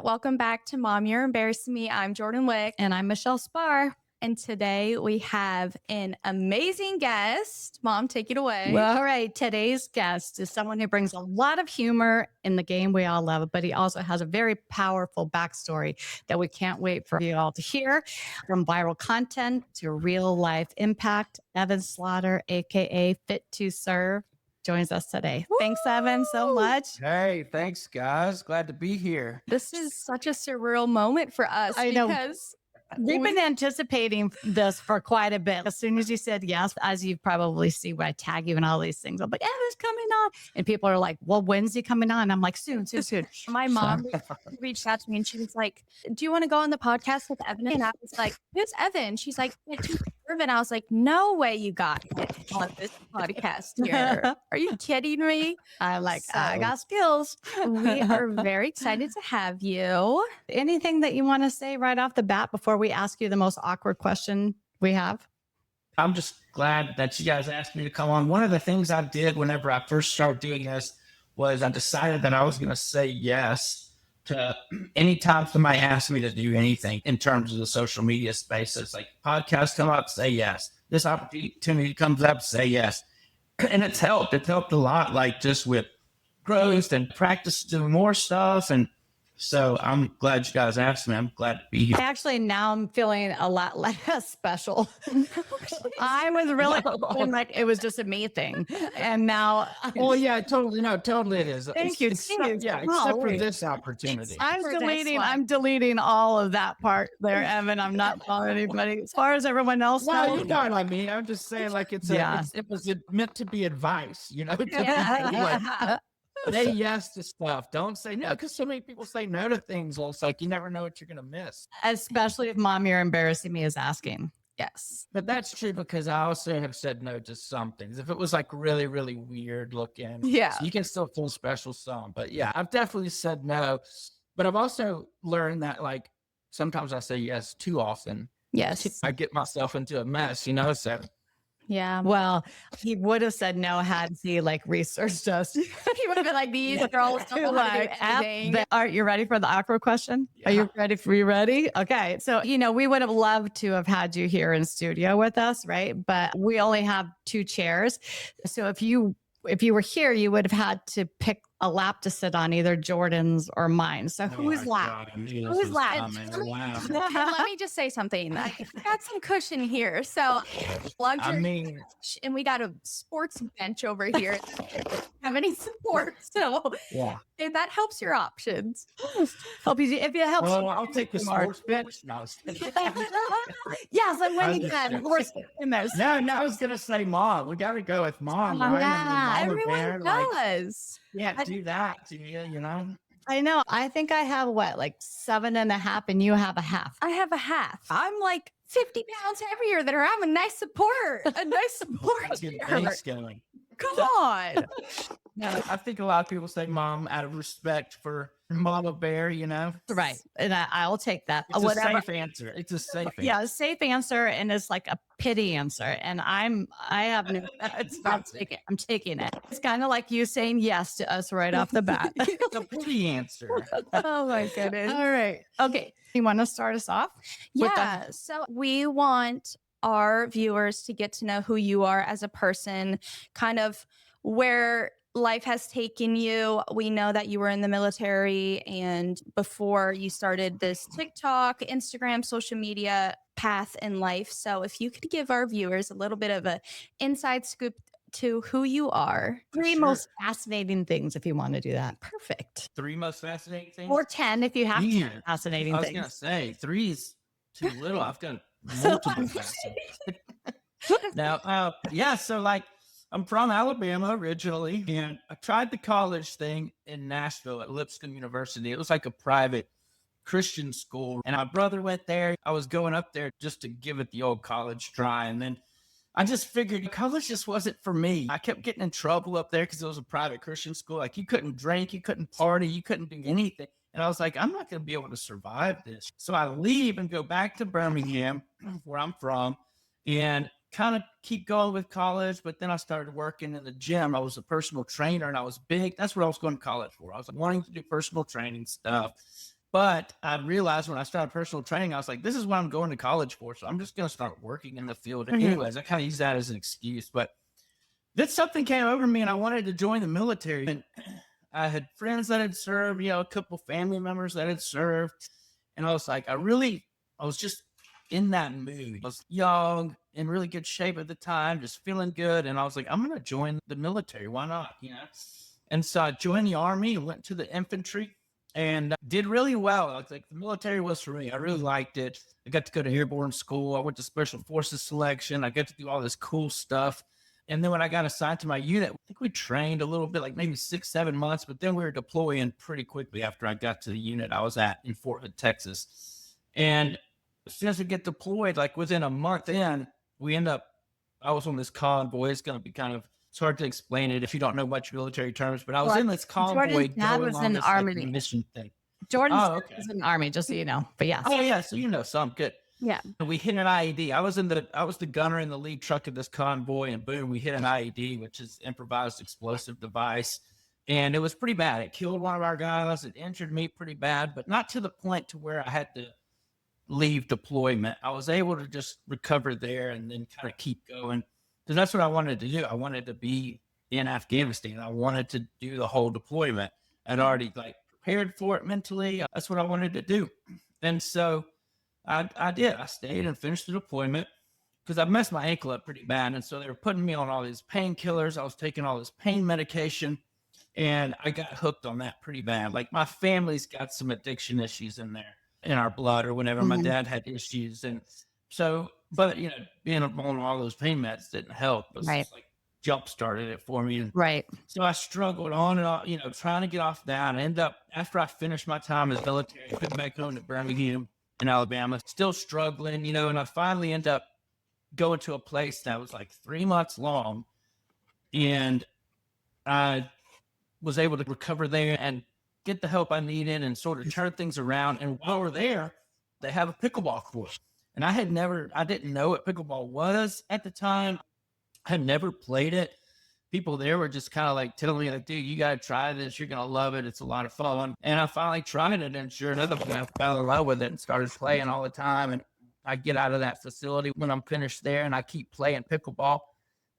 Welcome back to Mom, You're Embarrassing Me. I'm Jordan Wick. And I'm Michelle Spar. And today we have an amazing guest. Mom, take it away. Well, all right. Today's guest is someone who brings a lot of humor in the game we all love, but he also has a very powerful backstory that we can't wait for you all to hear. From viral content to real life impact, Evan Slaughter, aka Fit2Serve, joins us today. Woo! Thanks, Evan, so much. Hey, thanks, guys. Glad to be here. This is such a surreal moment for us. I know. Because We've been anticipating this for quite a bit. As soon as you said yes, as you probably see when I tag you and all these things, I'm like, Evan's coming on. And people are like, well, when's he coming on? I'm like, soon. my mom reached out to me and she was like, do you want to go on the podcast with Evan? And I was like, who's Evan? She's like, Fit2Serve. And I was like, no way you got it on this podcast here. Are you kidding me? I'm like, I got skills. We are very excited to have you. Anything that you want to say right off the bat before we ask you the most awkward question we have? I'm just glad that you guys asked me to come on. One of the things I did whenever I first started doing this was I decided that I was going to say yes to anytime somebody asked me to do anything in terms of the social media space. So it's like podcasts come up, say yes. This opportunity comes up, say yes. And it's helped. It's helped a lot, like just with growth and practice doing more stuff. And so I'm glad you guys asked me. I'm glad to be here. Actually, now I'm feeling a lot less special. I was really feeling like it was just a me thing. And now. Oh, yeah, totally. No, totally it is. Thank you. Except for this opportunity. I'm deleting all of that part there, Evan. I'm not following anybody. As far as everyone else No, knows. you know what I mean. I'm just saying, like, it was meant to be advice, you know? Say yes to stuff. Don't say no, because so many people say no to things. Well, it's like you never know what you're going to miss. Especially if Mom, You're Embarrassing Me is asking. Yes. But that's true because I also have said no to some things. If it was like really, really weird looking, yeah, so you can still feel special some. But yeah, I've definitely said no. But I've also learned that like sometimes I say yes too often. Yes. I get myself into a mess, you know? So yeah. Well, he would have said no had he like researched us. He would have been like, these are all stuff Are you ready for the awkward question? Yeah. Are you ready? Okay. So, we would have loved to have had you here in studio with us, right? But we only have 2 chairs. So if you were here, you would have had to pick a lap to sit on, either Jordan's or mine. So whose lap? Whose lap? Wow. Let me just say something. I got some cushion here. So and we got a sports bench over here. Have any support? So yeah, if that helps your options. Help you if it helps. Well, I'll take the sports bench. No, yes, I'm winning that. No, I was gonna say Mom. We gotta go with Mom. Right? Yeah, I mean, everyone does. Yeah, do that to you know. I know. I think I have like 7.5 and you have a half. I have a half. I'm like 50 pounds heavier than her. I'm a nice support. Thanks, going. Come on. Yeah, I think a lot of people say Mom out of respect for Mama Bear, you know? Right. And I'll take that. It's a safe answer. It's a safe answer. Yeah, a safe answer. And it's like a pity answer. And I'm taking it. It's kind of like you saying yes to us right off the bat. It's a pity answer. Oh my goodness. All right. Okay. You want to start us off? Yeah. So we want our viewers to get to know who you are as a person, kind of where life has taken you. We know that you were in the military and before you started this TikTok, Instagram, social media path in life. So if you could give our viewers a little bit of an inside scoop to who you are. 3 most fascinating things if you want to do that. Perfect. 3 most fascinating things? Or 10 if you have fascinating things. I was going to say 3 is too little. I've got multiple fascinating. Now, so like I'm from Alabama originally, and I tried the college thing in Nashville at Lipscomb University. It was like a private Christian school, and my brother went there. I was going up there just to give it the old college try, and then I just figured college just wasn't for me. I kept getting in trouble up there because it was a private Christian school. Like you couldn't drink, you couldn't party, you couldn't do anything. And I was like, I'm not going to be able to survive this. So I leave and go back to Birmingham, where I'm from, and kind of keep going with college. But then I started working in the gym. I was a personal trainer and I was big. That's what I was going to college for. I was wanting to do personal training stuff. But I realized when I started personal training, I was like, this is what I'm going to college for. So I'm just going to start working in the field. Mhm. Anyways, I kind of use that as an excuse. But then something came over me and I wanted to join the military. And I had friends that had served, a couple family members that had served. And I was like, I was just in that mood. I was young, in really good shape at the time, just feeling good. And I was like, I'm going to join the military. Why not? And so I joined the Army and went to the infantry and did really well. I was like, the military was for me. I really liked it. I got to go to airborne school. I went to special forces selection. I got to do all this cool stuff. And then when I got assigned to my unit, I think we trained a little bit, like maybe 6-7 months, but then we were deploying pretty quickly after I got to the unit I was at in Fort Hood, Texas. And as soon as we get deployed, like within a month in, I was on this convoy. It's going to be it's hard to explain it if you don't know much military terms, but I was in this convoy Jordan's dad going was on in this Army. mission thing. Jordan's Oh, okay. was in the Army, just so you know. But yes. Oh, yeah. So some good. Yeah. And we hit an IED. I was the gunner in the lead truck of this convoy, and boom, we hit an IED, which is improvised explosive device. And it was pretty bad. It killed one of our guys. It injured me pretty bad, but not to the point to where I had to leave deployment. I was able to just recover there and then kind of keep going. Because that's what I wanted to do. I wanted to be in Afghanistan. I wanted to do the whole deployment. I'd already prepared for it mentally. That's what I wanted to do. And so I did. I stayed and finished the deployment because I messed my ankle up pretty bad. And so they were putting me on all these painkillers. I was taking all this pain medication and I got hooked on that pretty bad. Like my family's got some addiction issues in our blood or whenever my dad had issues. And so, but being on all those pain meds didn't help. It was just jump started it for me. Right. So I struggled on and on, trying to get off that. I end up, after I finished my time as military, I went back home to Birmingham in Alabama, still struggling, and I finally end up going to a place that was 3 months long. And I was able to recover there and get the help I needed and sort of turn things around. And while we're there, they have a pickleball course. And I didn't know what pickleball was at the time. I had never played it. People there were just kind of telling me, dude, you got to try this. You're going to love it. It's a lot of fun. And I finally tried it. And sure enough, I fell in love with it and started playing all the time. And I get out of that facility when I'm finished there and I keep playing pickleball.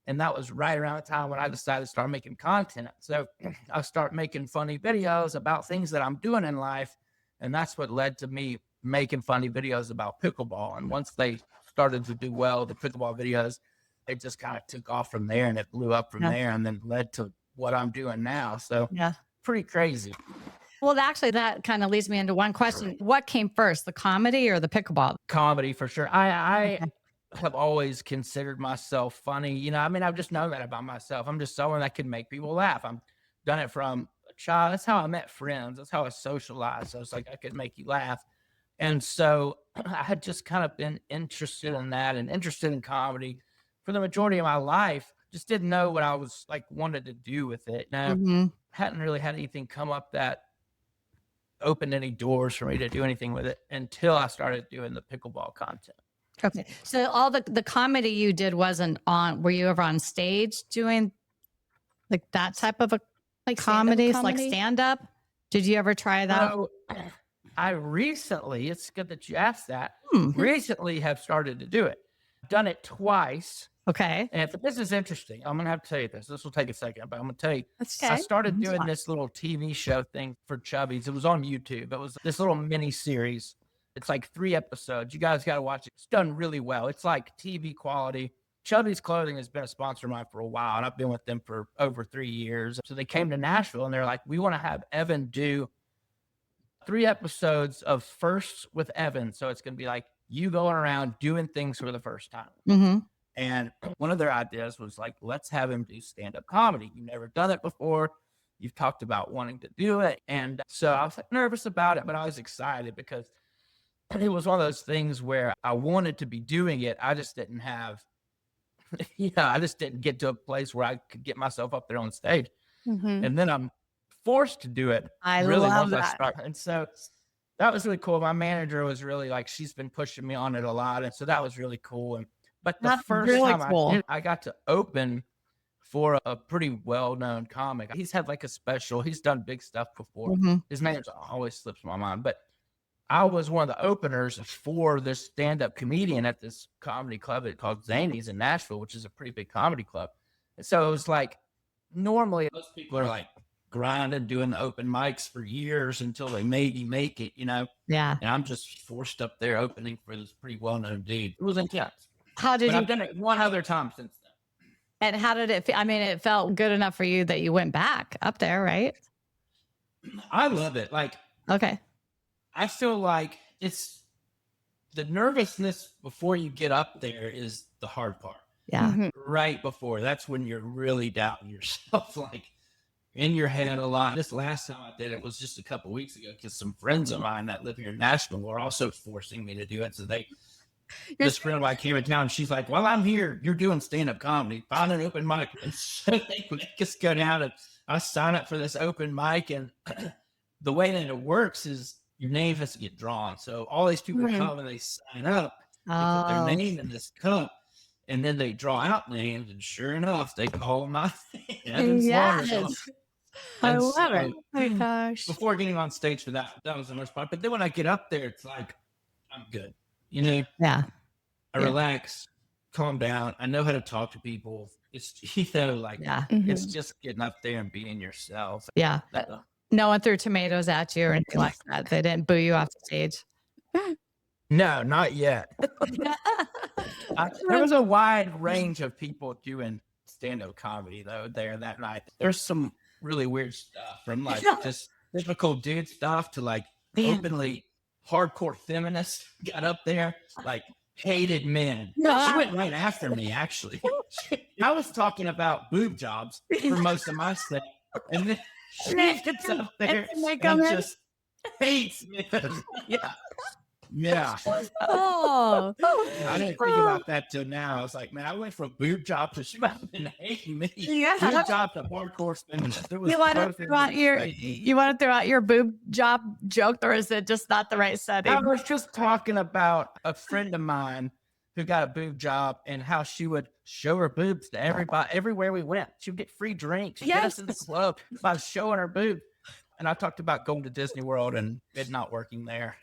And that was right around the time when I decided to start making content. So I start making funny videos about things that I'm doing in life. And that's what led to me making funny videos about pickleball. And once they started to do well, the pickleball videos, it just kind of took off from there and it blew up from there and then led to what I'm doing now. So pretty crazy. Well, actually, that kind of leads me into one question. What came first, the comedy or the pickleball? Comedy for sure. I have always considered myself funny. I've just known that about myself. I'm just someone that can make people laugh. I've done it from a child. That's how I met friends. That's how I socialized. So it's I could make you laugh. And so I had just kind of been interested in that and interested in comedy for the majority of my life. Just didn't know what I was wanted to do with it. Now, hadn't really had anything come up that opened any doors for me to do anything with it until I started doing the pickleball content. Okay. So all the comedy you did wasn't on, were you ever on stage doing that type of comedies, stand up? Did you ever try that? So, I recently, it's good that you asked that, recently have started to do it. Done it twice. Okay. And this is interesting. I'm going to have to tell you this. This will take a second, but I'm going to tell you. Okay. I started doing this little TV show thing for Chubbies. It was on YouTube. It was this little mini series. It's 3 episodes. You guys got to watch it. It's done really well. It's TV quality. Chubbies Clothing has been a sponsor of mine for a while, and I've been with them for over 3 years. So they came to Nashville, and they're like, we want to have Evan do 3 episodes of Firsts with Evan. So it's going to be you going around doing things for the first time. Mm-hmm. And one of their ideas was let's have him do stand-up comedy. You've never done it before. You've talked about wanting to do it. And so I was nervous about it, but I was excited because it was one of those things where I wanted to be doing it. I just didn't have, I just didn't get to a place where I could get myself up there on stage. Mm-hmm. And then I'm forced to do it. I love that. I start. And so that was really cool. My manager was really she's been pushing me on it a lot. And so that was really cool. But the first time I got to open for a pretty well-known comic. He's had a special. He's done big stuff before. Mm-hmm. His name always slips my mind. But I was one of the openers for this stand-up comedian at this comedy club called Zany's in Nashville, which is a pretty big comedy club. And so it was like, normally most people are like grinding, doing the open mics for years until they maybe make it, Yeah. and I'm just forced up there opening for this pretty well-known dude. It was intense. How did But you, I've done it one other time since then. and how did it feel? I mean, it felt good enough for you that you went back up there, right? I love it. Like, Okay. I feel like it's the nervousness before you get up there is the hard part. Yeah. Mhm. Right before, that's when you're really doubting yourself, like in your head a lot. This last time I did it was just a couple weeks ago because some friends of mine that live here in Nashville were also forcing me to do it. So this friend of mine came in town and she's like, "Well, I'm here. You're doing stand-up comedy. Find an open mic." And so they make us go down and I sign up for this open mic. And the way that it works is your name has to get drawn. So all these people come and they sign up, they put their name in this cup, and then they draw out names. And sure enough, they call my name. Yes. I love it. Oh my gosh. Before getting on stage for that was the most part. But then when I get up there, it's like, I'm good. Yeah. I Yeah. relax, calm down. I know how to talk to people. It's, like, Yeah. it's just getting up there and being yourself. Yeah. That's No one threw tomatoes at you or anything like that. They didn't boo you off the stage. No, not yet. There was a wide range of people doing stand-up comedy though there that night. There's some really weird stuff from like just typical dude stuff to like openly hardcore feminists got up there, like hated men. She went right after me, actually. I was talking about boob jobs for most of my set, and then she gets up there and just hates me. Yeah. Oh. I didn't think about that till now. I was like, man, I went from boob job to she might have been hating me. Yeah. Boob job to hardcore feminist. You want to throw out your boob job joke, or is it just not the right setting? I was just talking about a friend of mine who got a boob job and how she would show her boobs to everybody everywhere we went. She would get free drinks. She'd get us in the club by showing her boobs. And I talked about going to Disney World and it not working there.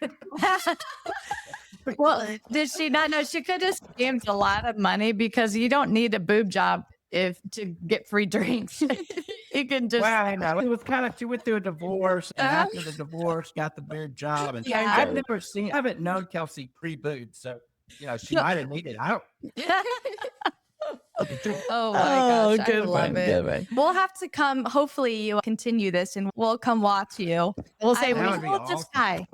Well, did she not know? She could have scammed a lot of money because you don't need a boob job to get free drinks. You can just. Well, I know. It was kind of, she went through a divorce, and after the divorce, got the boob job. And I haven't known Kelsey pre-boob, so she might have needed. I don't. Oh my gosh, good I love one, it. good one. We'll have to come. Hopefully, you continue this, and we'll come watch you. We'll say That we would be told this awesome. guy.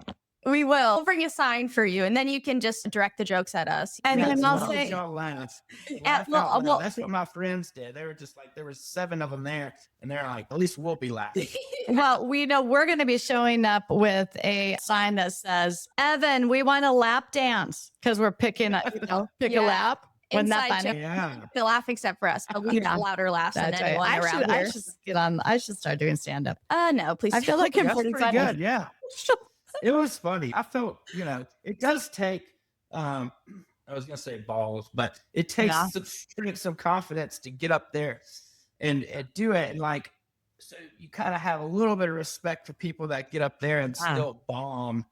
We will. We'll bring a sign for you, and then you can just direct the jokes at us. And As then I'll long as say, y'all laugh. Yeah, Laugh out well, loud. That's what my friends did. They were just like, there was 7 of them there, and they're like, at least we'll be laughing. well, we know we're going to be showing up with a sign that says, Evan, we want a lap dance because we're picking a Yeah. lap. Wasn't that Inside funny? joke. Yeah. The laugh except for us. But we Yeah. have louder laughs than That's right. anyone around I here. should get on. I should start doing stand up. No, please. I feel like I'm That's pretty pretty funny. good. Yeah. It was funny. I felt, it does take, I was going to say balls, but it takes some confidence to get up there and do it. And like, so you kind of have a little bit of respect for people that get up there and still bomb.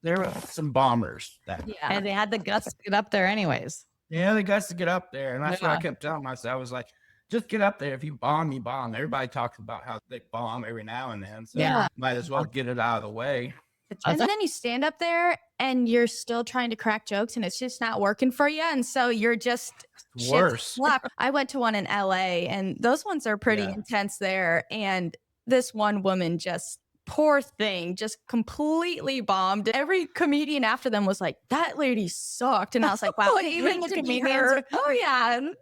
There were some bombers that, And they had the guts to get up there anyways. the guts to get up there. And that's what I kept telling myself. I was like, just get up there. If you bomb, you bomb. Everybody talks about how they bomb every now and then. So might as well get it out of the way. And then you stand up there and you're still trying to crack jokes and it's just not working for you. And so you're just Worse. I went to one in LA and those ones are pretty intense there. And this one woman poor thing, just completely bombed. Every comedian after them was like, that lady sucked. And I was like, wow, even the comedians were,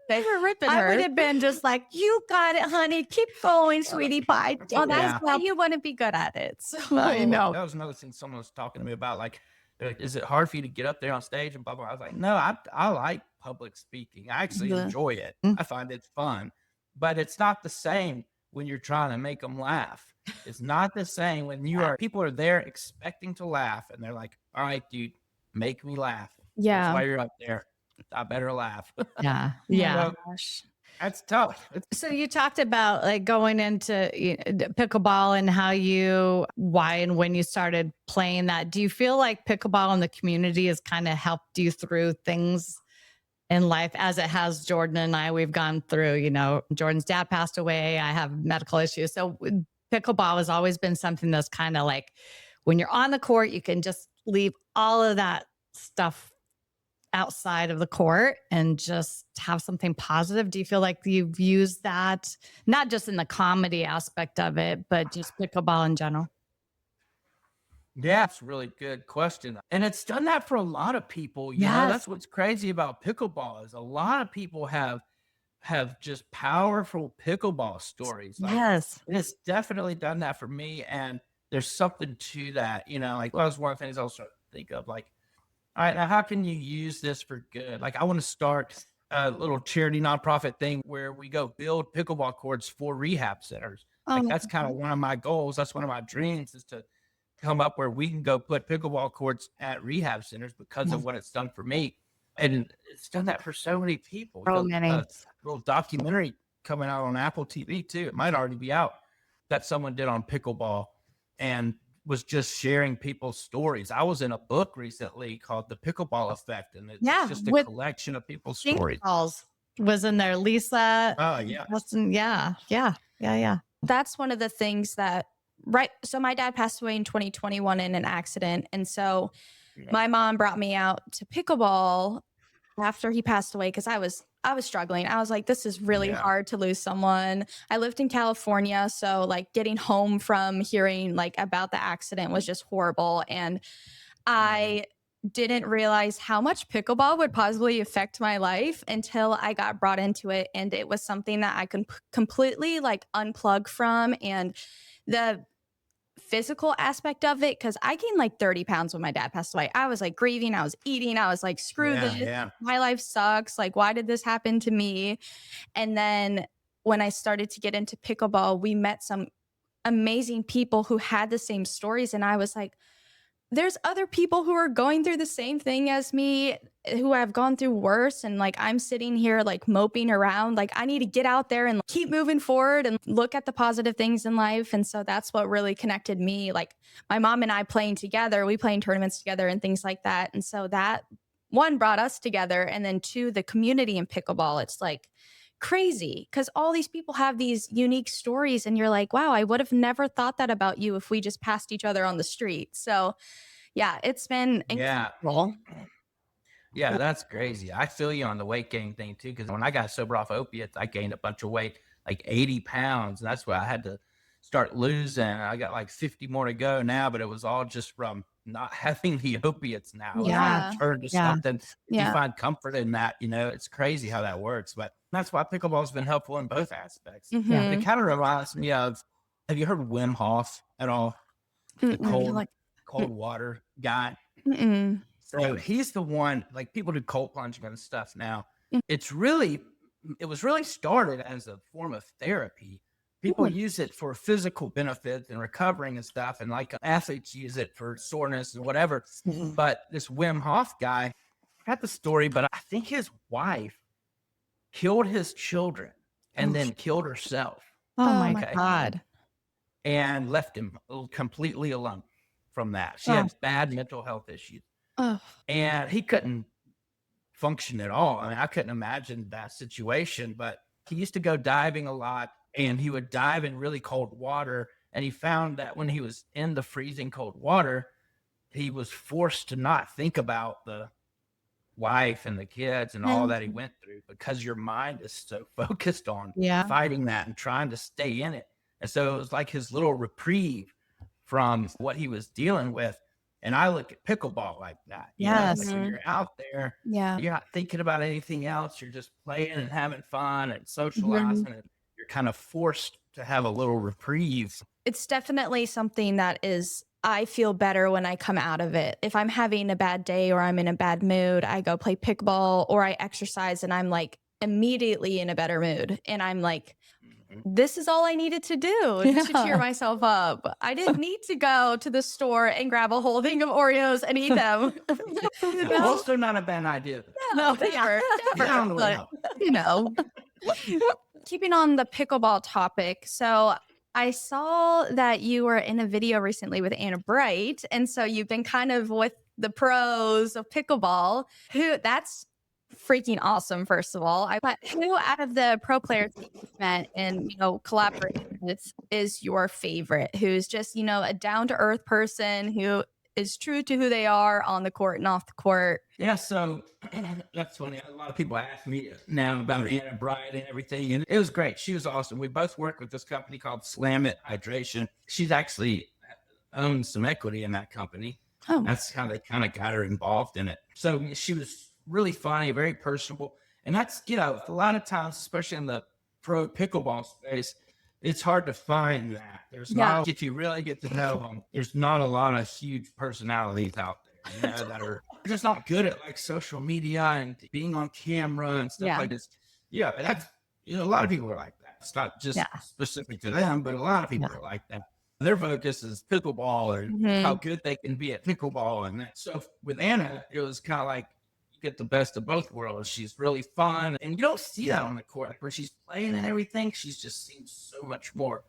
they were ripping I her. would have been just like, you got it, honey. Keep going, sweetie pie. Well, that's why you wouldn't be good at it. So. I know. That was another thing someone was talking to me about. Like, is it hard for you to get up there on stage and blah, blah? I was like, no, I like public speaking. I actually enjoy it. I find it fun, but it's not the same when you're trying to make them laugh. It's not the same when people are there expecting to laugh and they're like, all right, dude, make me laugh. Yeah. That's why you're up there. I better laugh. Yeah. Oh my gosh. That's tough. So you talked about like going into pickleball and why and when you started playing that. Do you feel like pickleball in the community has kind of helped you through things in life as it has Jordan and I? We've gone through, Jordan's dad passed away. I have medical issues. So pickleball has always been something that's kind of like when you're on the court, you can just leave all of that stuff outside of the court and just have something positive. Do you feel like you've used that, not just in the comedy aspect of it, but just pickleball in general? Yeah, it's a really good question. And it's done that for a lot of people. You know, that's what's crazy about pickleball is a lot of people have just powerful pickleball stories. Like, Yes. it's definitely done that for me. And there's something to that, like that was one of the things I was trying to think of. Like, all right, now how can you use this for good? Like, I want to start a little charity nonprofit thing where we go build pickleball courts for rehab centers. Like, that's kind of one of my goals. That's one of my dreams is to come up where we can go put pickleball courts at rehab centers because of what it's done for me. And it's done that for so many people. So many. A little documentary coming out on Apple TV too. It might already be out that someone did on pickleball and was just sharing people's stories. I was in a book recently called The Pickleball Effect, and it's just a collection of people's stories. Was in there. Lisa. Oh, yeah. Yeah. That's one of the things that, so my dad passed away in 2021 in an accident. And so my mom brought me out to pickleball after he passed away because I was struggling. I was like, this is really hard to lose someone. I lived in California, so like getting home from hearing like about the accident was just horrible. And I didn't realize how much pickleball would possibly affect my life until I got brought into it. And it was something that I could completely like unplug from. And the physical aspect of it, because I gained like 30 pounds when my dad passed away. I was like grieving, I was eating, I was like, screw this. My life sucks. Like, why did this happen to me? And then when I started to get into pickleball, we met some amazing people who had the same stories. And I was like, there's other people who are going through the same thing as me, who have gone through worse. And like, I'm sitting here like moping around. Like, I need to get out there and keep moving forward and look at the positive things in life. And so that's what really connected me. Like my mom and I playing together, we play in tournaments together and things like that. And so that one brought us together. And then two, the community in pickleball, it's like crazy because all these people have these unique stories and you're like, wow, I would have never thought that about you if we just passed each other on the street. So yeah, it's been incredible. Yeah, that's crazy. I feel you on the weight gain thing too, because when I got sober off opiates, I gained a bunch of weight, like 80 pounds. And that's why I had to start losing. I got like 50 more to go now, but it was all just from not having the opiates now. Yeah. Turn to something. You find comfort in that, it's crazy how that works. But that's why pickleball has been helpful in both aspects. Mm-hmm. It kind of reminds me of, have you heard Wim Hof at all? The cold water guy. Mm-mm. So he's the one, like people do cold plunging and stuff now. It was really started as a form of therapy. People use it for physical benefits and recovering and stuff. And like athletes use it for soreness and whatever. But this Wim Hof guy, I got the story, but I think his wife killed his children and then killed herself. Oh my God. And left him completely alone from that. She had bad mental health issues. And he couldn't function at all. I mean, I couldn't imagine that situation, but he used to go diving a lot and he would dive in really cold water. And he found that when he was in the freezing cold water, he was forced to not think about the wife and the kids and all that he went through because your mind is so focused on fighting that and trying to stay in it. And so it was like his little reprieve from what he was dealing with. And I look at pickleball like that. Yes. Like when you're out there, you're not thinking about anything else. You're just playing and having fun and socializing. And you're kind of forced to have a little reprieve. It's definitely something that I feel better when I come out of it. If I'm having a bad day or I'm in a bad mood, I go play pickleball or I exercise and I'm like immediately in a better mood. And I'm like, this is all I needed to do to cheer myself up. I didn't need to go to the store and grab a whole thing of Oreos and eat them. Also not a bad idea. No, they are. But, Keeping on the pickleball topic. So I saw that you were in a video recently with Anna Bright. And so you've been kind of with the pros of pickleball. That's freaking awesome, first of all. But who out of the pro players that you've met and, collaborated with is your favorite? Who's just, a down to earth person who is true to who they are on the court and off the court? Yeah, so that's funny. A lot of people ask me now about Anna Bright and everything, and it was great. She was awesome. We both work with this company called Slam It Hydration. She's actually owns some equity in that company. Oh, That's how they kind of got her involved in it. So she was really funny, very personable. And that's, a lot of times, especially in the pro pickleball space, it's hard to find that. There's not, if you really get to know them, there's not a lot of huge personalities out there, that are just not good at like social media and being on camera and stuff like this. Yeah, but that's, a lot of people are like that. It's not just specific to them, but a lot of people are like that. Their focus is pickleball and how good they can be at pickleball. And that. So with Anna, it was kind of like, get the best of both worlds. She's really fun, and you don't see that on the court, like where she's playing and everything. She's just seems so much more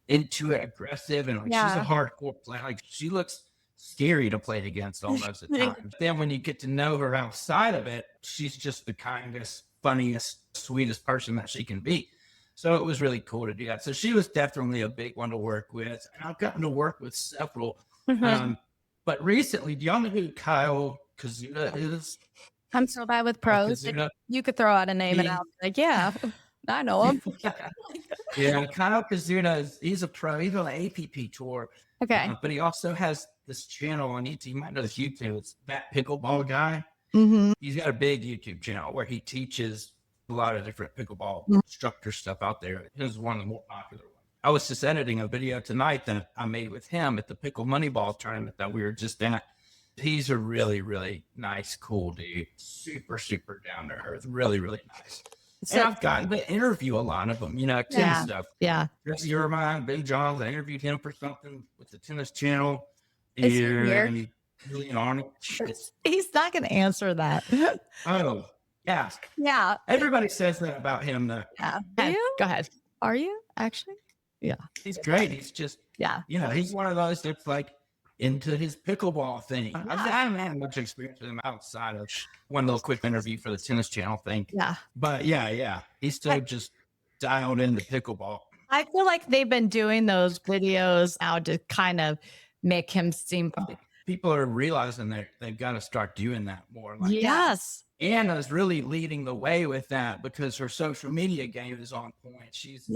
into it, aggressive, and she's a hardcore player. Like she looks scary to play against almost at times. Then when you get to know her outside of it, she's just the kindest, funniest, sweetest person that she can be. So it was really cool to do that. So she was definitely a big one to work with, and I've gotten to work with several. But recently, do y'all know who Kyle Kazuda is? I'm so bad with pros. You could throw out a name and I'll be like, yeah, I know him. Yeah, Kyle Kazuda he's a pro. He's on the APP tour. Okay. But he also has this channel on YouTube. You might know this YouTube. It's that Pickleball guy. He's got a big YouTube channel where he teaches a lot of different pickleball instructor stuff out there. This is one of the more popular ones. I was just editing a video tonight that I made with him at the Pickle Moneyball tournament that we were just at. He's a really, really nice, cool dude. Super, super down to earth. Really, really nice. So, and I've gotten to interview a lot of them, tennis stuff. Yeah. Chris Urban, Ben Johns, I interviewed him for something with the Tennis Channel. Is he here? Julian Arnold. He's not going to answer that. Oh, yeah. Yeah. Everybody says that about him, though. Yeah. Go ahead. Are you actually? Yeah. He's great. He's just, he's one of those that's like, into his pickleball thing. I haven't had much experience with him outside of one little quick interview for the Tennis Channel thing. Yeah. But he's still just dialed into pickleball. I feel like they've been doing those videos now to kind of make him seem. People are realizing that they've got to start doing that more. Like yes. Anna's really leading the way with that because her social media game is on point. She's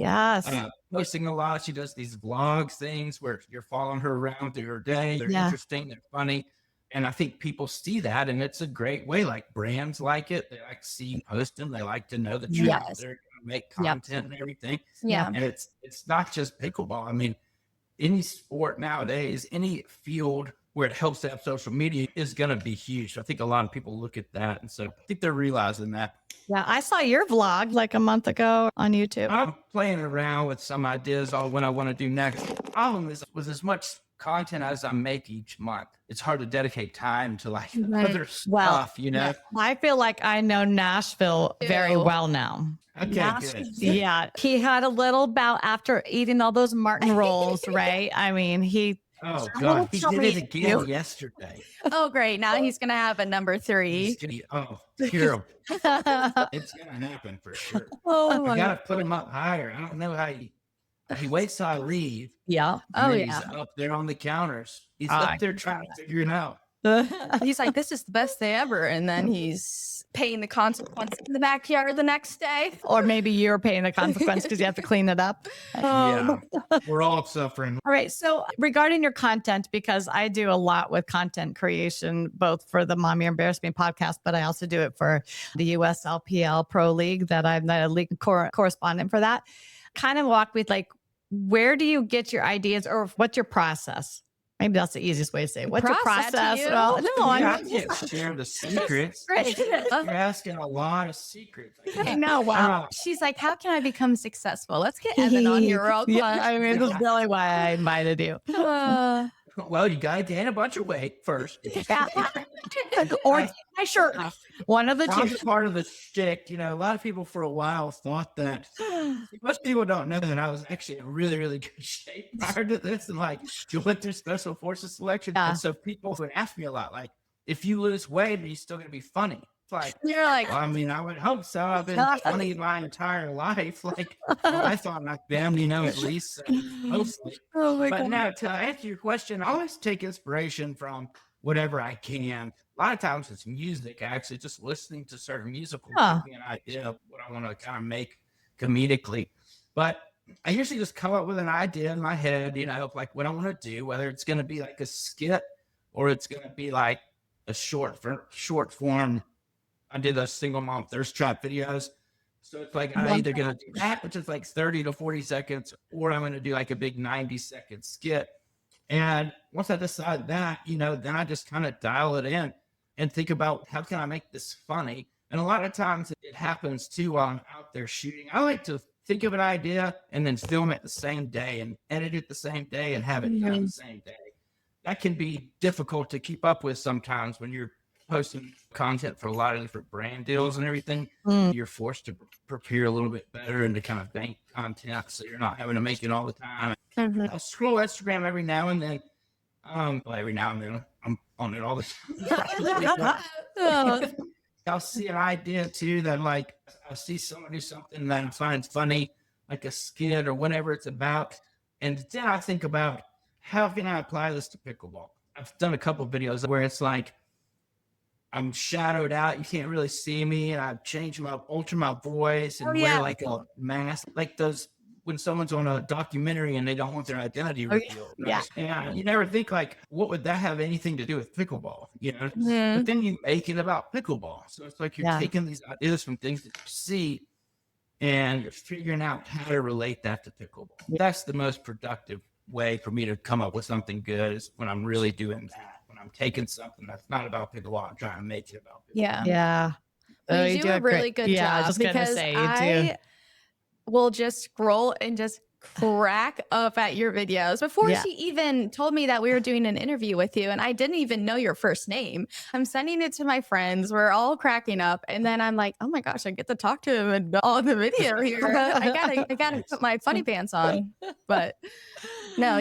posting a lot. She does these vlog things where you're following her around through her day. They're interesting. They're funny. And I think people see that, and it's a great way. Like brands like it. They like to see you post them. They like to know that you're out there going to make content and everything. Yeah. And it's not just pickleball. I mean, any sport nowadays, any field where it helps to have social media is going to be huge. I think a lot of people look at that. And so I think they're realizing that. Yeah. I saw your vlog like a month ago on YouTube. I'm playing around with some ideas on what I want to do next. The problem is with as much content as I make each month, it's hard to dedicate time to like other stuff, I feel like I know Nashville very well now. Okay, good. Yeah. He had a little bout after eating all those Martin rolls, right? I mean, oh God, he did it again yesterday. Oh, great. Now he's going to have a number 3. Terrible. It's going to happen for sure. Oh, I got to put him up higher. I don't know how he waits till I leave. Yeah. He's up there on the counters. He's up there trying to figure it out. He's like, this is the best day ever. And then he's paying the consequence in the backyard the next day. Or maybe you're paying the consequence because you have to clean it up. Yeah, we're all suffering. All right. So regarding your content, because I do a lot with content creation, both for the Mommy Embarrass Me podcast, but I also do it for the USLPL Pro League that I'm the league correspondent for that. Kind of walk with like, where do you get your ideas or what's your process? Maybe that's the easiest way to say it. What's your process? Well, no, I can't share the secrets. You're asking a lot of secrets. I know. Wow. She's like, how can I become successful? Let's get Evan on here real quick. I mean, that's really why I invited you. Well, you got to gain a bunch of weight first. Or I sure. One of the That two. was part of the shtick. A lot of people for a while thought that. Most people don't know that I was actually in really, really good shape prior to this, and like you went through special forces selection. Yeah. And so people would ask me a lot, like, if you lose weight, are you still going to be funny? It's like, You're like, well, I mean, I would hope so. I've been funny my entire life. Like, well, I thought like them, at least mostly. oh my But God. no, to answer your question, I always take inspiration from whatever I can. A lot of times it's music, actually, just listening to certain musical gives me an idea of what I want to kind of make comedically. But I usually just come up with an idea in my head, of like what I want to do, whether it's going to be like a skit or it's going to be like a short form. I did those single mom thirst trap videos. So it's like I'm either going to do that, which is like 30 to 40 seconds, or I'm going to do like a big 90-second skit. And once I decide that, then I just kind of dial it in and think about how can I make this funny. And a lot of times it happens too while I'm out there shooting. I like to think of an idea and then film it the same day and edit it the same day and have it done the same day. That can be difficult to keep up with sometimes when you're posting content for a lot of different brand deals and everything. You're forced to prepare a little bit better and to kind of bank content so you're not having to make it all the time. I'll scroll Instagram every now and then. Every now and then I'm on it all the time. I'll see an idea too that like I'll see someone do something that I find funny, like a skit or whatever it's about. And then I think about how can I apply this to pickleball? I've done a couple of videos where it's like I'm shadowed out. You can't really see me. And I've changed altered my voice and wear like a mask, like those when someone's on a documentary and they don't want their identity revealed. Yeah. And you never think like, what would that have anything to do with pickleball? But then you make it about pickleball. So it's like you're taking these ideas from things that you see and you're figuring out how to relate that to pickleball. That's the most productive way for me to come up with something good is when I'm really doing that. When I'm taking something that's not about pickleball, I'm trying to make it about pickleball. Yeah. You do a really good job. I was just gonna say you do. Will just scroll and just crack up at your videos before she even told me that we were doing an interview with you. And I didn't even know your first name. I'm sending it to my friends. We're all cracking up. And then I'm like, oh my gosh, I get to talk to him on the video here. I gotta put my funny pants on. But no,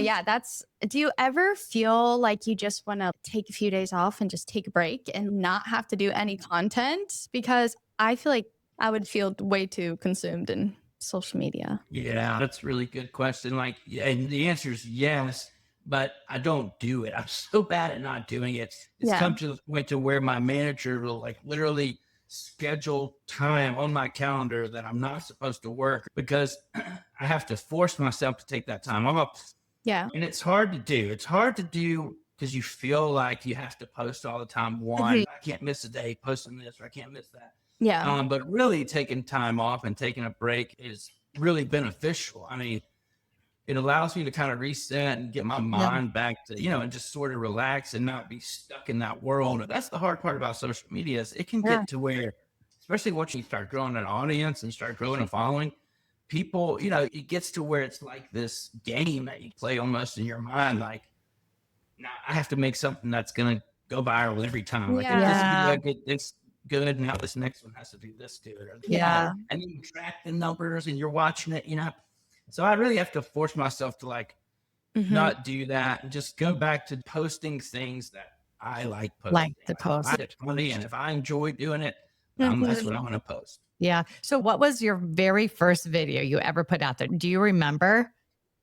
do you ever feel like you just want to take a few days off and just take a break and not have to do any content? Because I feel like I would feel way too consumed in social media. Yeah, that's a really good question. Like, and the answer is yes, but I don't do it. I'm so bad at not doing it. It's come to the point to where my manager will like literally schedule time on my calendar that I'm not supposed to work because I have to force myself to take that time off. Yeah. And it's hard to do. It's hard to do because you feel like you have to post all the time. I can't miss a day posting this or I can't miss that. Yeah. But really taking time off and taking a break is really beneficial. I mean, it allows me to kind of reset and get my mind back to, and just sort of relax and not be stuck in that world. That's the hard part about social media is it can get to where, especially once you start growing an audience and start growing a following, people, it gets to where it's like this game that you play almost in your mind. Like, now I have to make something that's going to go viral every time. Like, it's good. Now this next one has to do this to it. And then you track the numbers and you're watching it, So I really have to force myself to like not do that and just go back to posting things that I like posting. Like the post. It's funny, and if I enjoy doing it, that's what I want to post. Yeah. So what was your very first video you ever put out there? Do you remember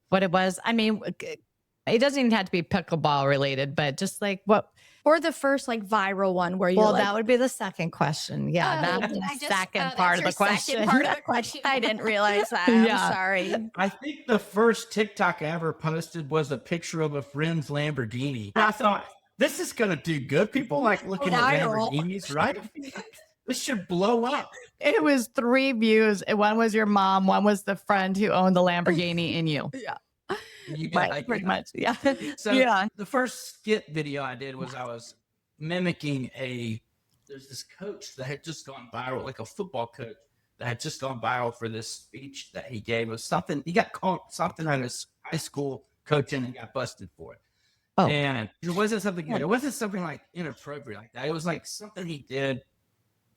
what it was? I mean, it doesn't even have to be pickleball related, but just like what? Or the first like viral one where you that would be the second question. Yeah, that's the second part of the question. I didn't realize that. I'm sorry. I think the first TikTok I ever posted was a picture of a friend's Lamborghini. And I thought, this is going to do good. People like looking at Lamborghinis, right? This should blow up. It was 3 views. One was your mom. One was the friend who owned the Lamborghini in you. Yeah. You got pretty much. Yeah. So the first skit video I did was I was mimicking there's this coach that had just gone viral, like a football coach that had just gone viral for this speech that he gave. It was something, he got caught something on his high school coaching and got busted for it. Oh, And it wasn't something good. It wasn't something like inappropriate like that. It was like something he did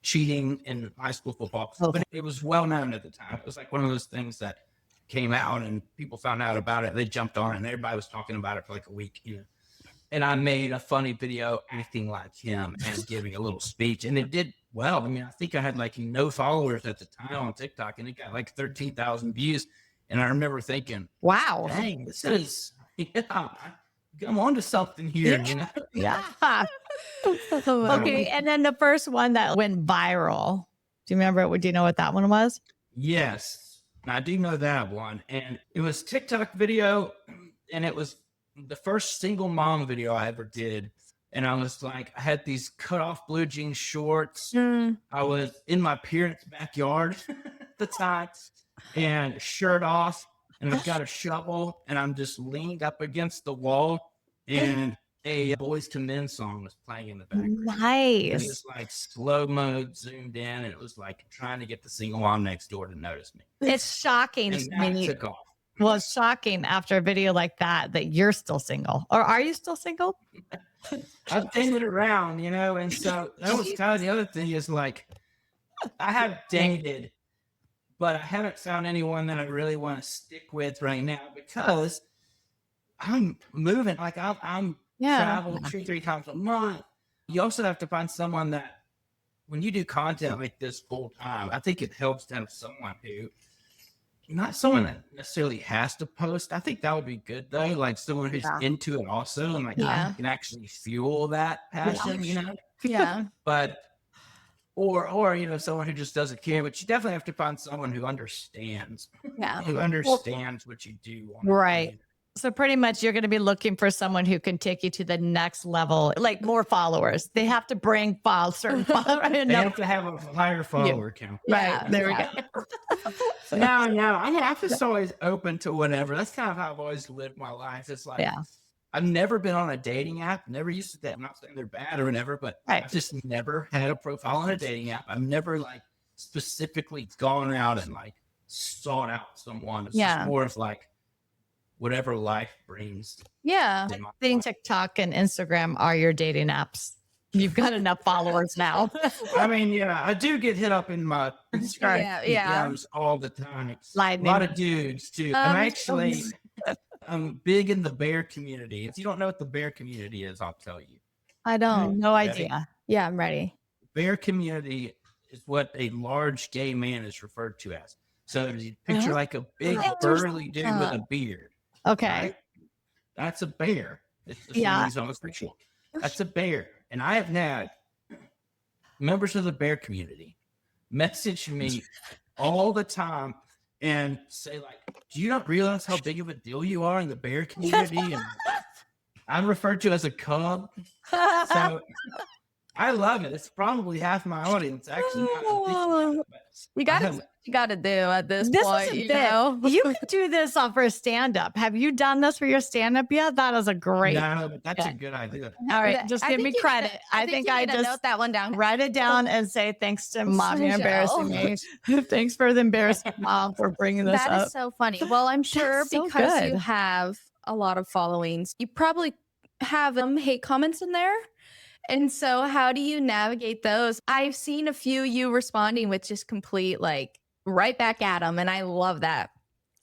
cheating in high school football. okay. But it was well known at the time. It was like one of those things that came out and people found out about it. They jumped on it and everybody was talking about it for like a week, And I made a funny video acting like him and giving a little speech. And it did well. I mean, I think I had like no followers at the time on TikTok and it got like 13,000 views. And I remember thinking, Wow. dang, this is, I'm on to something here, Yeah. Okay. And then the first one that went viral. Do you remember? Do you know what that one was? Yes, I do know that one. And it was TikTok video. And it was the first single mom video I ever did. And I was like, I had these cut off blue jean shorts. I was in my parents' backyard at the time and shirt off. And I've got a shovel and I'm just leaned up against the wall and a Boys to Men song was playing in the background. Nice. It was like slow mo zoomed in and it was like trying to get the single mom next door to notice me. It's shocking. And that took off. Well, it's shocking after a video like that you're still single. Or are you still single? I've dated around, and so that was kind of the other thing is like, I have dated, but I haven't found anyone that I really want to stick with right now because I'm moving. Like I'm traveling 2-3 times a month. You also have to find someone that when you do content like this full time, I think it helps to have someone who, not someone that necessarily has to post. I think that would be good though. Like someone who's into it also and like can actually fuel that passion, Yeah. But or someone who just doesn't care. But you definitely have to find someone who understands. Yeah. Who understands what you do. Right. So pretty much you're going to be looking for someone who can take you to the next level, like more followers. They have to bring certain followers. They have to have a higher follower count. Right. There we go. No. I'm just always open to whatever. That's kind of how I've always lived my life. It's like, I've never been on a dating app. Never used to that. I'm not saying they're bad or whatever, but I've just never had a profile on a dating app. I've never like specifically gone out and like sought out someone. It's just more of like, whatever life brings. Yeah. I think TikTok and Instagram are your dating apps. You've got enough followers now. I mean, I do get hit up in my Instagram DMs all the time. A lot of dudes too. I'm big in the bear community. If you don't know what the bear community is, I'll tell you. I don't. No idea. Yeah, I'm ready. Bear community is what a large gay man is referred to as. So you picture like a big burly dude with a beard. Okay. Right? That's a bear. It's almost ritual. That's a bear. And I have had members of the bear community message me all the time and say like, do you not realize how big of a deal you are in the bear community? And I'm referred to as a cub. So I love it. It's probably half my audience actually. You got to do at this This point. is you could do this for a stand-up. Have you done this for your stand-up yet? That is a great. No, but that's a good idea. All right, just give me credit. I think I just note that one down. Write it down and say thanks to mom. You're embarrassing me. Thanks for the embarrassing mom for bringing this up. That is so funny. Well, I'm sure That's so because you good. have a lot of followings, you probably have hate comments in there. And so how do you navigate those? I've seen a few you responding with just complete like right back at them. And I love that.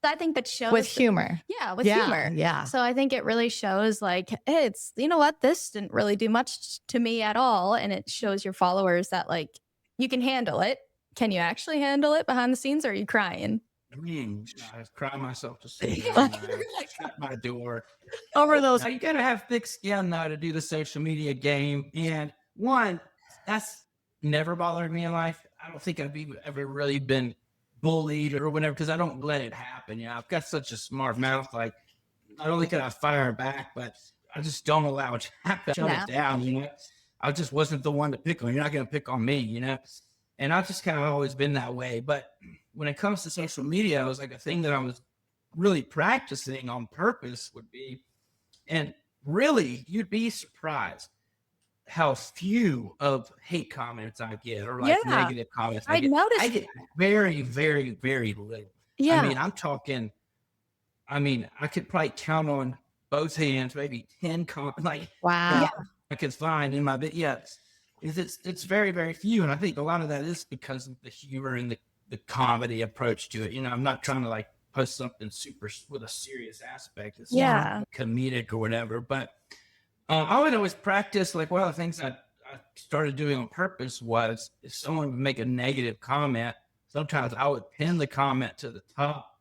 I think that shows With humor. with humor. Yeah. So I think it really shows like, hey, it's, you know what, this didn't really do much to me at all. And it shows your followers that like, you can handle it. Can you actually handle it behind the scenes? Or are you crying? I cry myself to sleep. Shut my door. Over those. Now, you gotta have thick skin now to do the social media game. And one, that's never bothered me in life. I don't think I've ever really been bullied or whatever because I don't let it happen. I've got such a smart mouth. Like not only can I fire back, but I just don't allow it to happen. Shut it down. I just wasn't the one to pick on. You're not gonna pick on me. And I've just kind of always been that way. But when it comes to social media, it was like a thing that I was really practicing on purpose would be, and really you'd be surprised how few of hate comments I get or like negative comments I noticed. I get very, very, very little. Yeah. I mean, I could probably count on both hands, maybe 10 comments, like Wow. I could find in my bit. Yeah, it's very, very few. And I think a lot of that is because of the humor and the comedy approach to it. I'm not trying to like post something super with a serious aspect. It's comedic or whatever. But I would always practice, like, one of the things I started doing on purpose was if someone would make a negative comment, sometimes I would pin the comment to the top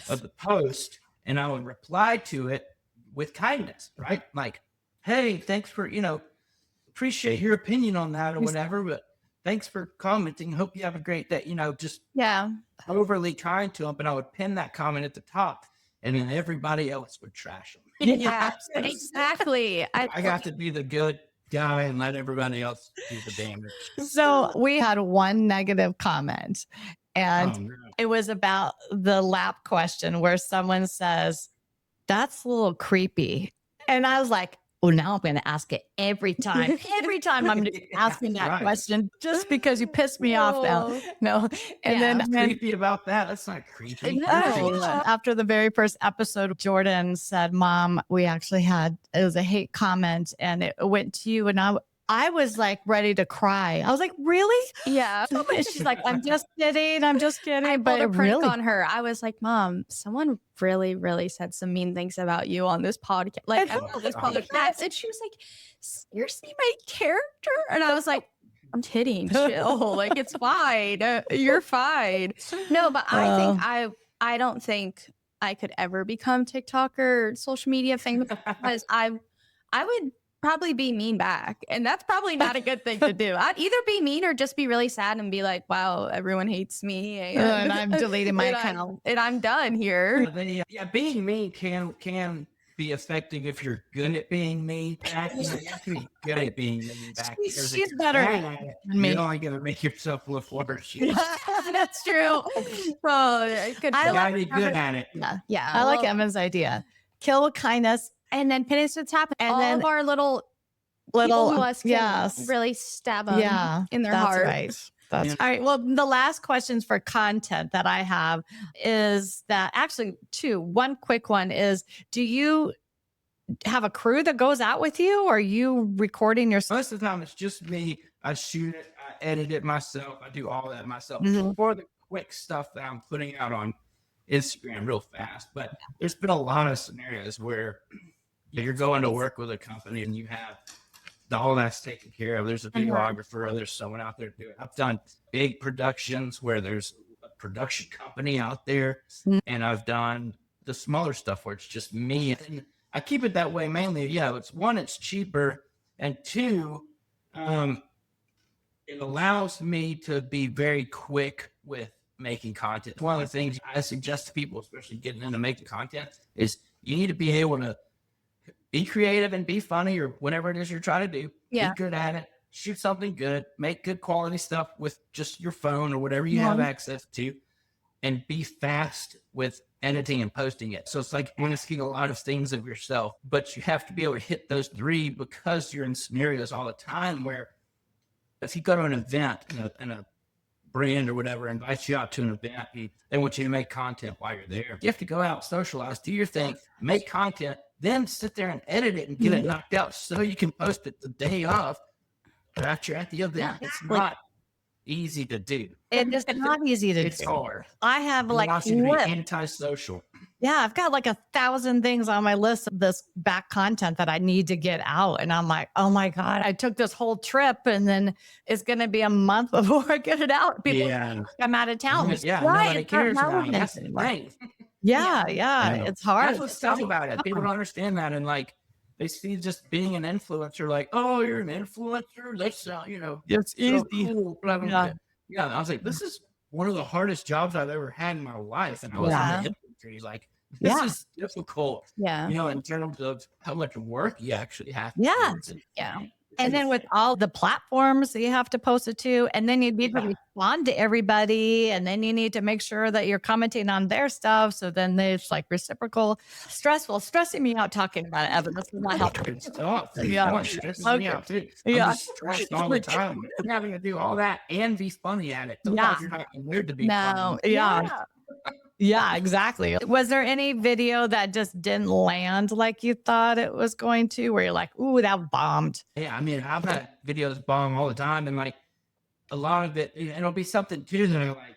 of the post and I would reply to it with kindness, right? Like, hey, thanks for, appreciate your opinion on that or whatever, but thanks for commenting. Hope you have a great day. Just overly kind to them, but I would pin that comment at the top and then everybody else would trash them. Yeah, exactly. I got to be the good guy and let everybody else do the damage. So we had one negative comment and it was about the lap question where someone says, that's a little creepy. And I was like, oh, now I'm going to ask it every time. Every time I'm asking that question just because you pissed me off now. No. And then creepy about that. That's not creepy. No. After the very first episode, Jordan said, Mom, we actually it was a hate comment and it went to you. And I was like ready to cry. I was like, really? Yeah. She's like, I'm just kidding. I pulled a prank on her. I was like, Mom, someone really, really said some mean things about you on this podcast. Like, this podcast. And she was like, seriously, my character? And I was like, I'm kidding. Chill. Like, it's fine. You're fine. No, but I don't think I could ever become TikTok or social media famous because I would probably be mean back. And that's probably not a good thing to do. I'd either be mean or just be really sad and be like, wow, everyone hates me. And I'm deleting my account. And I'm done here. Being mean can be affecting if you're good at being mean back. You have to be good at being mean back. She's better than me. You're only going to make yourself look worse. That's true. Well, I gotta be good at it. Yeah. I like Emma's idea. Kill with kindness. And then pin it to the top. And all then of our little really stab them in their heart. Right. That's all right. Well, the last questions for content that I have is that actually one quick one is, do you have a crew that goes out with you or are you recording yourself? Most of the time it's just me. I shoot it, I edit it myself. I do all that myself for the quick stuff that I'm putting out on Instagram real fast. But there's been a lot of scenarios where you're going to work with a company and you have all that's taken care of. There's a videographer, or there's someone out there doing it. I've done big productions where there's a production company out there, and I've done the smaller stuff where it's just me. And I keep it that way mainly. It's one, it's cheaper, and two, it allows me to be very quick with making content. One of the things I suggest to people, especially getting into making content, is you need to be able to be creative and be funny or whatever it is you're trying to do. Be good at it. Shoot something good. Make good quality stuff with just your phone or whatever you have access to. And be fast with editing and posting it. So it's like asking a lot of things of yourself, but you have to be able to hit those three because you're in scenarios all the time where if you go to an event and a brand or whatever invites you out to an event, they want you to make content while you're there. You have to go out, socialize, do your thing, make content, then sit there and edit it and get it knocked out so you can post it the day of after you're at the event. It's not easy to do. It's not easy to do. It's hard. I have like antisocial. Yeah, I've got like 1,000 things on my list of this back content that I need to get out. And I'm like, oh my God, I took this whole trip and then it's going to be a month before I get it out. People, I'm out of town. Nobody cares now. That's right. Yeah, it's hard. That's what's tough about it. People don't understand that. And like, they see just being an influencer, like, oh, you're an influencer. That's, it's easy. Cool. I was like, this is one of the hardest jobs I've ever had in my life. And I was in the industry. Like, this is difficult. In terms of how much work you actually have to do. And then with all the platforms that you have to post it to, and then you need to respond to everybody, and then you need to make sure that you're commenting on their stuff. So then it's like reciprocal, stressing me out talking about it, Evan. That's not helping. It's stressing me out too. I'm stressed all the time. I'm having to do all that and be funny at it. Sometimes you're not weird to be funny. Yeah, exactly. Was there any video that just didn't land like you thought it was going to, where you're like, ooh, that bombed? Yeah, I mean, I've had videos bomb all the time, and like a lot of it, it'll be something too that I like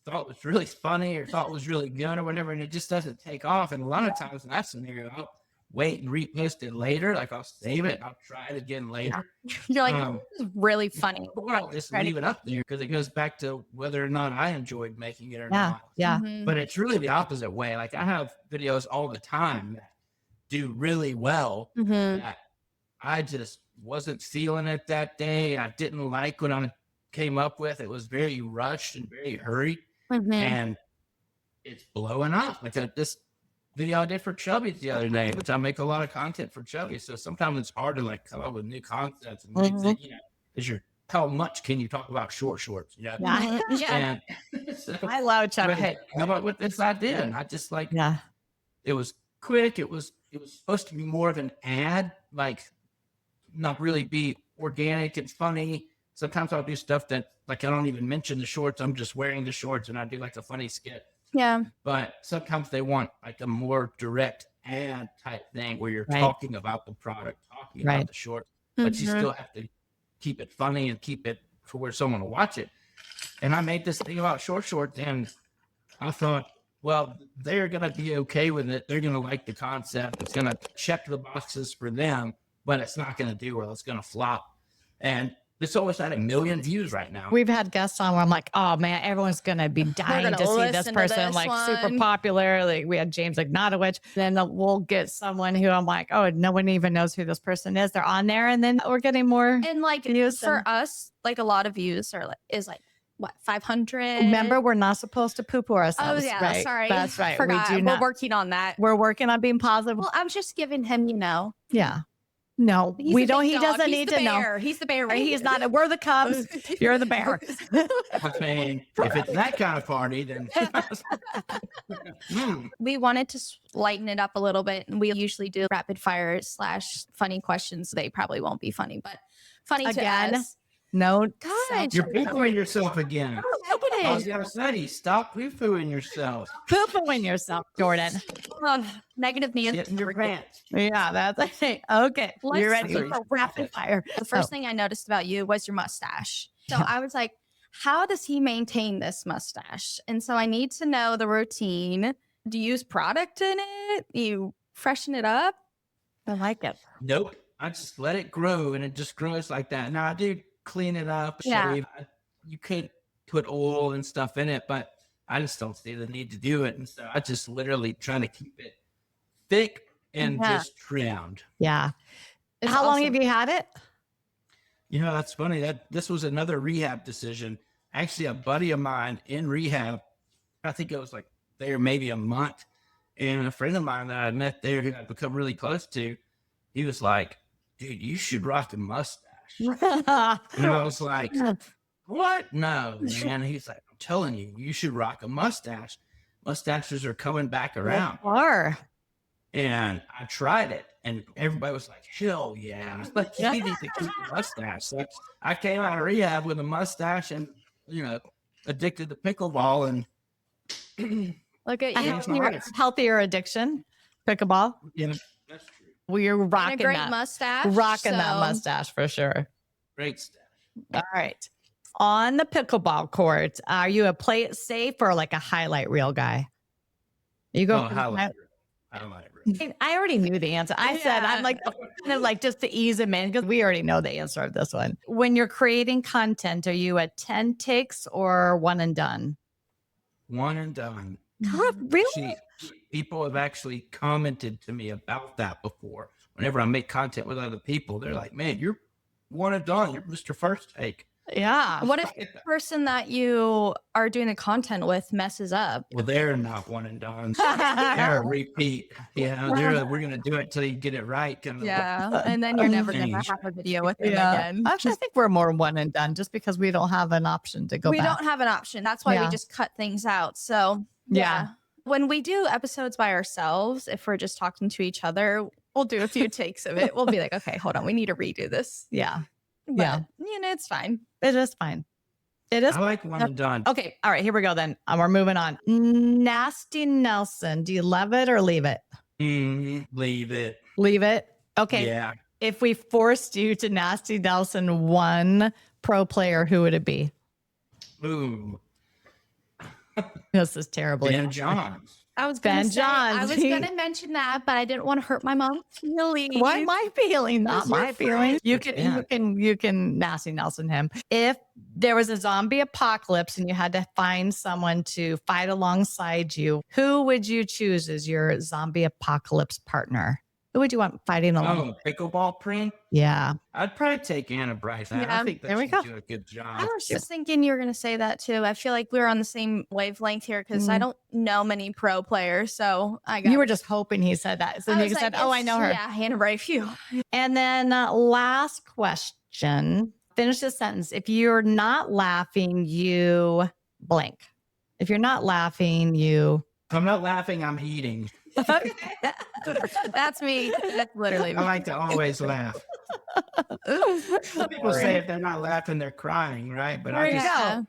thought was really funny or thought was really good or whatever, and it just doesn't take off. And a lot of times in that scenario, I'll wait and repost it later. Like I'll save it, I'll try it again later. You're like, this is really funny. Or I'll just leave it up there because it goes back to whether or not I enjoyed making it or Yeah, not. yeah. Mhm. But it's really the opposite way. Like I have videos all the time that do really well Mhm. that I just wasn't feeling it that day. I didn't like what I came up with. It was very rushed and very hurried, Mhm. and it's blowing up. Like this video I did for Chubby's the other day, which I make a lot of content for Chubby. So sometimes it's hard to like come up with new concepts and things that, because you're, how much can you talk about shorts? Yeah. Yeah. And so, I love but Chuck. hey, how about with this idea? And I just like, Yeah. it was quick. It was supposed to be more of an ad, like not really be organic and funny. Sometimes I'll do stuff that like I don't even mention the shorts. I'm just wearing the shorts and I do like a funny skit. Yeah. But sometimes they want like a more direct ad type thing where you're Right. talking about the product, talking Right. about the shorts, but you Mhm. still have to keep it funny and keep it for where someone will watch it. And I made this thing about shorts, and I thought, well, they're going to be okay with it. They're going to like the concept. It's going to check the boxes for them, but it's not going to do well. It's going to flop. And it's almost at 1 million views right now. We've had guests on where I'm like, oh man, everyone's gonna be dying gonna to see this listen to person, this like super one. popular. Like we had James Ignatowicz. Then we'll get someone who I'm like, oh, no one even knows who this person is. They're on there, and then we're getting more. And like views for than- us, like a lot of views are like is like what 500. Remember, we're not supposed to poo-poo Oh ourselves. yeah, right? sorry. That's right. Forgot. We do We're not. working on that. We're working on being positive. Well, I'm just giving him, Yeah. No, He's we the don't. big He dog. doesn't He's need the to know. bear. He's the bear. He's not. We're the Cubs. You're the bear. I mean, if it's that kind of party, then We wanted to lighten it up a little bit, and we usually do rapid fire / funny questions. They probably won't be funny, but funny Again? to us. No. God, you're poo-pooing yourself again. I was open gonna say, stop poo-pooing yourself. Poo-pooing yourself, Jordan. negative Nancy. Get in your pants. Yeah, that's it. Okay. Let's You're ready see. for rapid fire. The first thing I noticed about you was your mustache. So I was like, how does he maintain this mustache? And so I need to know the routine. Do you use product in it? You freshen it up? I like it. Nope. I just let it grow, and it just grows like that. Now I do clean it up, Yeah. shave. You can't put oil and stuff in it, but I just don't see the need to do it. And so I just literally try to keep it thick and Yeah. just trimmed. Yeah. It's How long awesome. have you had it? You know, that's funny. That this was another rehab decision. Actually, a buddy of mine in rehab, I think it was like there maybe a month, and a friend of mine that I met there who I've become really close to, he was like, dude, you should rock a mustache. And I was like, what? No, man. He's like, I'm telling you, you should rock a mustache. Mustaches are coming back around. Or And I tried it, and everybody was like, hell yeah. I was like, you need to keep a mustache. So I came out of rehab with a mustache and, addicted to pickleball. And, Look at a you. healthier addiction, pickleball. that's true. We're And a rocking great that. mustache. Rocking that so- mustache for sure. Great stuff. All right. On the pickleball court, are you a play it safe or like a highlight reel guy? You go. Oh, for the highlight reel. Highlight reel. I already knew the answer. I said, I'm like, kind of like just to ease them in because we already know the answer of this one. When you're creating content, are you a 10 takes or one and done? One and done. God, really? People have actually commented to me about that before. Whenever I make content with other people, they're like, man, you're one and done. You're Mr. First Take. Yeah. What if the person that you are doing the content with messes up? Well, they're not one and done. They're a repeat. Yeah, we're going to do it till you get it right. Kind of. Yeah. And then you're never going to Change. have a video with them Yeah. again. Actually, I think we're more one and done just because we don't have an option to go We back. don't have an option. That's why Yeah. we just cut things out. So, Yeah. When we do episodes by ourselves, if we're just talking to each other, we'll do a few takes of it. We'll be like, okay, hold on. We need to redo this. Yeah. But, Yeah. it's fine. It is fine. It is. I like one and done. Okay. All right. Here we go then. We're moving on. Nasty Nelson. Do you love it or leave it? Leave it. Leave it. Okay. Yeah. If we forced you to Nasty Nelson one pro player, who would it be? Ooh. This is terrible. Ben Johns. I was Ben gonna say, I Johns. was gonna mention that, but I didn't want to hurt my mom's feelings. Why my feelings? Not That's your my feelings. friend. You can Nasty Nelson him. If there was a zombie apocalypse and you had to find someone to fight alongside you, who would you choose as your zombie apocalypse partner? Who would you want fighting along? Oh, pickleball preen? Yeah. I'd probably take Anna Bryce. Yeah, I think that there we she'd go. do a good I job. was just thinking you were gonna say that too. I feel like we're on the same wavelength here because I don't know many pro players, so I got. You were just hoping he said that. So I you was said, like, oh, I know her. Yeah, Hannah Bray. Phew. And then last question, finish the sentence. If you're not laughing, you blank. If you're not laughing, you. If I'm not laughing, I'm eating. That's me. That's literally I me. like to always laugh. People say if they're not laughing, they're crying, right? But There I you just go.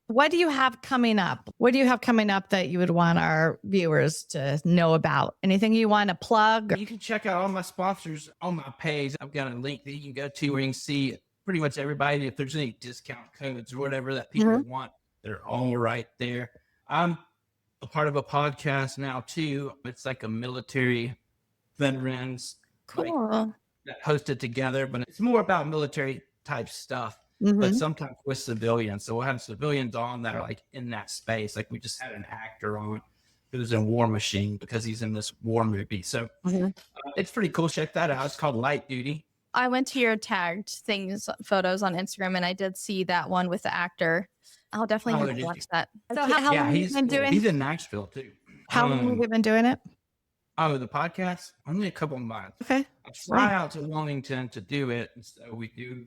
What do you have coming up? What do you have coming up that you would want our viewers to know about? Anything you want to plug? You can check out all my sponsors on my page. I've got a link that you can go to where you can see pretty much everybody. If there's any discount codes or whatever that people want, they're all right there. I'm a part of a podcast now too. It's like a military veterans Cool. that hosted together, but it's more about military type stuff, but sometimes with civilians. So we'll have civilians on that are like in that space. Like we just had an actor on who's in War Machine because he's in this war movie. So it's pretty cool. Check that out. It's called Light Duty. I went to your tagged photos on Instagram, and I did see that one with the actor. I'll definitely have to watch that. So how long have you been doing? He's in Nashville too. How long have you been doing it? Oh, the podcast? Only a couple of months. Okay. I fly out to Wilmington to do it. And so we do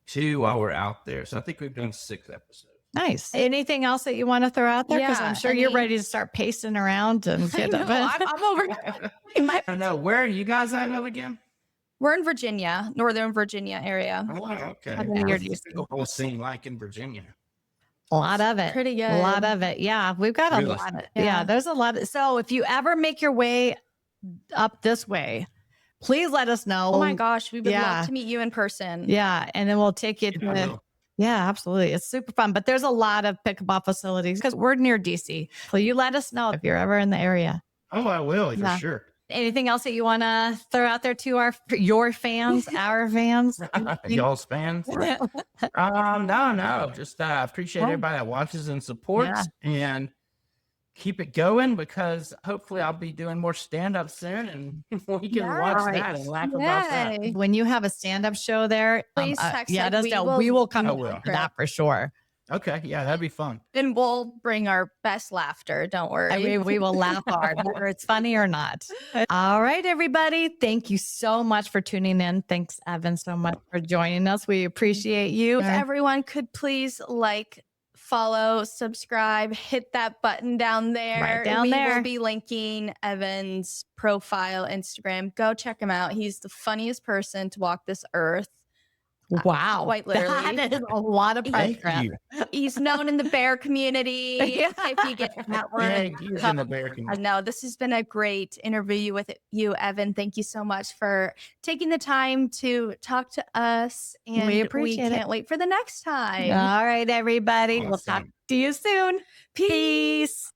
2 while we're out there. So I think we've done 6 episodes. Nice. Anything else that you want to throw out there? Because Yeah, I'm sure you're ready to start pacing around and get No, I'm over. I don't know. Where are you guys at again? We're in Virginia, Northern Virginia area. Oh, okay. I've been here What's the whole scene like in Virginia? A lot of it. Pretty good. A lot of it. Yeah. We've got a Really? lot of Yeah. there's a lot of so if you ever make your way up this way, please let us know. Oh my gosh, we would Yeah. love to meet you in person. Yeah. And then we'll take you Yeah, I to will. yeah, absolutely. It's super fun. But there's a lot of pickleball facilities because we're near DC. So you let us know if you're ever in the area. Oh, I will for Yeah. sure. Anything else that you want to throw out there to your fans, our fans? Y'all's fans? No. Just appreciate everybody that watches and supports and keep it going because hopefully I'll be doing more stand-up soon and we can watch that and laugh about that. Yay. When you have a stand-up show there, Please text yeah, us. let us know. We will come I to will. that for sure. Okay. Yeah, that'd be fun. And we'll bring our best laughter. Don't worry. I mean, we will laugh hard, whether it's funny or not. All right, everybody. Thank you so much for tuning in. Thanks, Evan, so much for joining us. We appreciate you. If everyone could please follow, subscribe, hit that button down there. Right down we there. will be linking Evan's profile, Instagram. Go check him out. He's the funniest person to walk this earth. Wow. Quite literally. That is a lot of Thank pressure. you. He's known in the bear community. If you get that word. Thank you in the bear community. No, this has been a great interview with you, Evan. Thank you so much for taking the time to talk to us. And We appreciate it. can't wait for the next time. All right, everybody. We'll talk Awesome. to you soon. Peace.